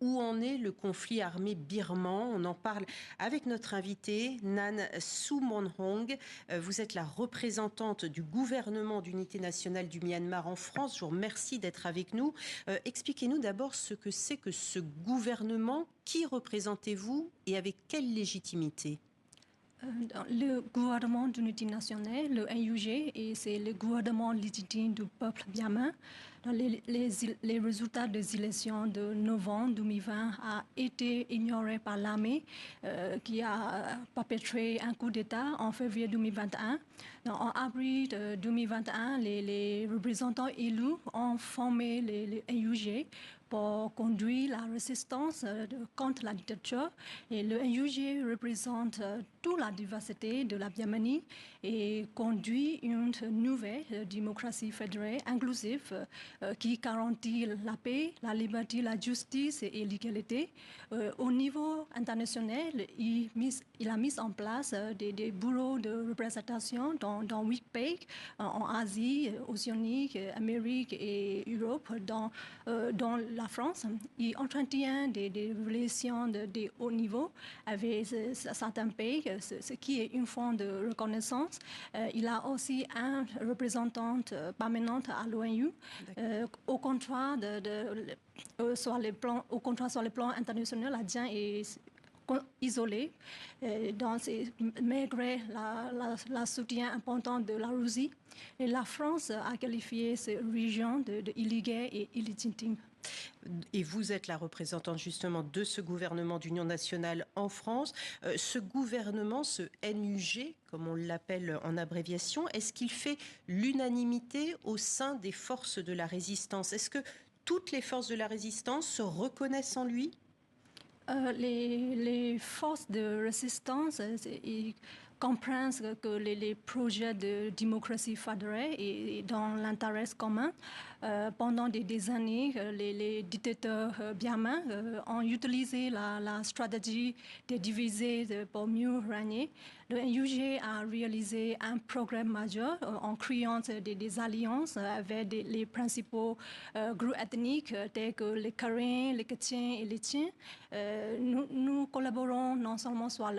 Où en est le conflit armé birman? On en parle avec notre invitée, Nan Soumonhong. Vous êtes la représentante du gouvernement d'unité nationale du Myanmar en France. Je vous remercie d'être avec nous. Expliquez-nous d'abord ce que c'est que ce gouvernement. Qui représentez-vous et avec quelle légitimité? Le gouvernement d'unité nationale, le NUG, et c'est le gouvernement légitime du peuple birman. Les résultats des élections de novembre 2020 ont été ignorés par l'armée qui a perpétré un coup d'État en février 2021. En avril 2021, les représentants élus ont formé le NUG pour conduire la résistance contre la dictature. Et le NUG représente toute la diversité de la Birmanie et conduit une nouvelle démocratie fédérée inclusive qui garantit la paix, la liberté, la justice et l'égalité. Au niveau international, il a mis en place des bureaux de représentation dans 8 pays, en Asie, Océanie, Amérique et Europe, dans la France. Il entretient des relations de haut niveau avec certains pays, ce qui est une forme de reconnaissance. Il a aussi un représentant permanent à l'ONU. Au contraire sur le plan international, l'Indien est isolé, malgré la soutien important de la Russie. Et la France a qualifié ces régions de illégales et illégitimes. Et vous êtes la représentante justement de ce gouvernement d'union nationale en France. Ce gouvernement, ce NUG, comme on l'appelle en abréviation, est-ce qu'il fait l'unanimité au sein des forces de la résistance? Est-ce que toutes les forces de la résistance se reconnaissent en lui? Les forces de résistance ils comprennent que les projets de démocratie fédérée et dans l'intérêt commun. Pendant des années, les dictateurs birmans ont utilisé la stratégie de diviser pour mieux régner. Le NUG a réalisé un programme majeur en créant des alliances avec les principaux groupes ethniques tels que les Karen, les Kachin et les Tchin. Nous collaborons non seulement sur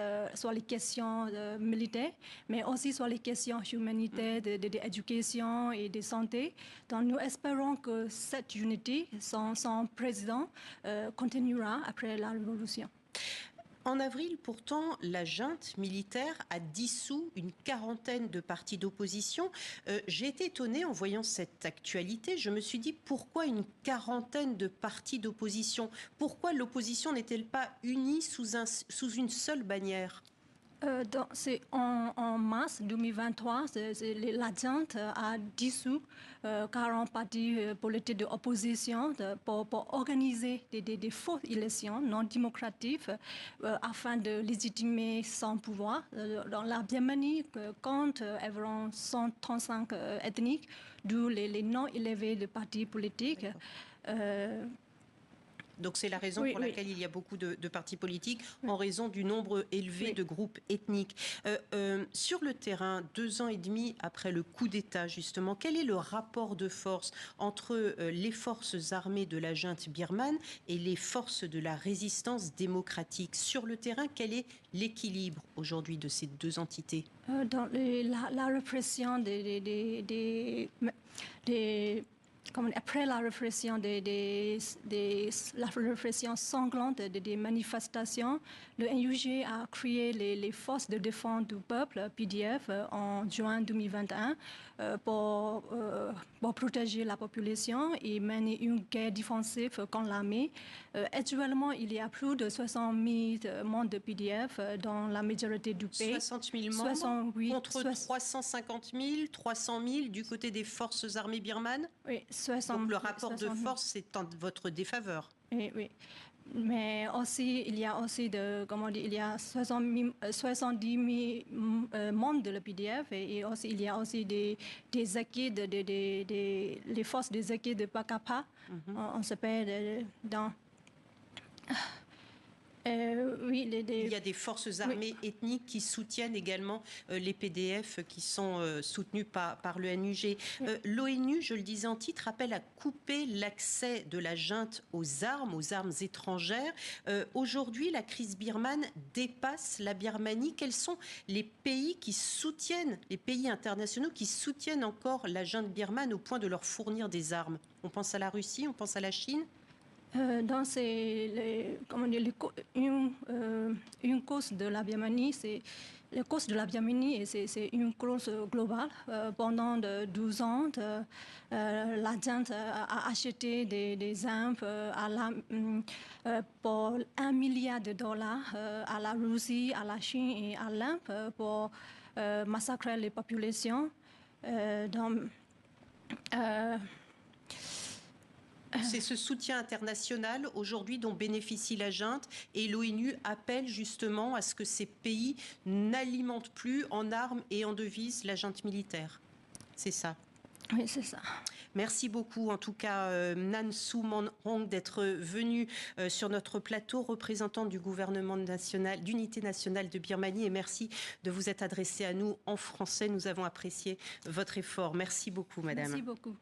les questions militaires, mais aussi sur les questions humanitaires, d'éducation et de santé. Donc nous espérons que cette unité, son président, continuera après la révolution. En avril, pourtant, la junte militaire a dissous une quarantaine de partis d'opposition. J'ai été étonnée en voyant cette actualité. Je me suis dit, pourquoi une quarantaine de partis d'opposition? Pourquoi l'opposition n'est-elle pas unie sous une seule bannière? C'est en mars 2023, la junte a dissous 40 partis politiques de l'opposition pour organiser des fausses élections non démocratiques afin de légitimer son pouvoir. Dans la Birmanie compte environ 135 ethniques, d'où les noms élevés de partis politiques. Donc c'est la raison pour laquelle il y a beaucoup de partis politiques, en raison du nombre élevé de groupes ethniques. Sur le terrain, 2 ans et demi après le coup d'État, justement, quel est le rapport de force entre les forces armées de la junte birmane et les forces de la résistance démocratique? Sur le terrain, quel est l'équilibre aujourd'hui de ces deux entités? Dans la répression après la répression la répression sanglante des manifestations, le NUG a créé les forces de défense du peuple, PDF, en juin 2021 pour protéger la population et mener une guerre défensive contre l'armée. Actuellement, il y a plus de 60 000 membres de PDF dans la majorité du pays. 60 000 membres contre 350 000, 300 000 du côté des forces armées birmanes? Oui. Donc le rapport de force, c'est en votre défaveur. Oui. Mais aussi, il y a aussi il y a 70 000 membres de la PDF et aussi, il y a aussi des acquis les forces des acquis de Pakapa. On s'appelle dans Oui, Il y a des forces armées ethniques qui soutiennent également les PDF qui sont soutenus par le NUG. L'ONU, je le disais en titre, appelle à couper l'accès de la junte aux armes étrangères. Aujourd'hui, la crise birmane dépasse la Birmanie. Quels sont les pays qui soutiennent, les pays internationaux qui soutiennent encore la junte birmane au point de leur fournir des armes? On pense à la Russie, on pense à la Chine? Une cause de la Birmanie, c'est la cause de la Birmanie, et c'est une cause globale. Pendant 12 ans, la junte a acheté des armes pour $1 milliard à la Russie, à la Chine et à l'Inde pour massacrer les populations. C'est ce soutien international aujourd'hui dont bénéficie la junte, et l'ONU appelle justement à ce que ces pays n'alimentent plus en armes et en devises la junte militaire. C'est ça? Oui, c'est ça. Merci beaucoup, en tout cas, Nan Soo Hong, d'être venu sur notre plateau, représentant du gouvernement national, d'unité nationale de Birmanie. Et merci de vous être adressé à nous en français. Nous avons apprécié votre effort. Merci beaucoup, madame. Merci beaucoup.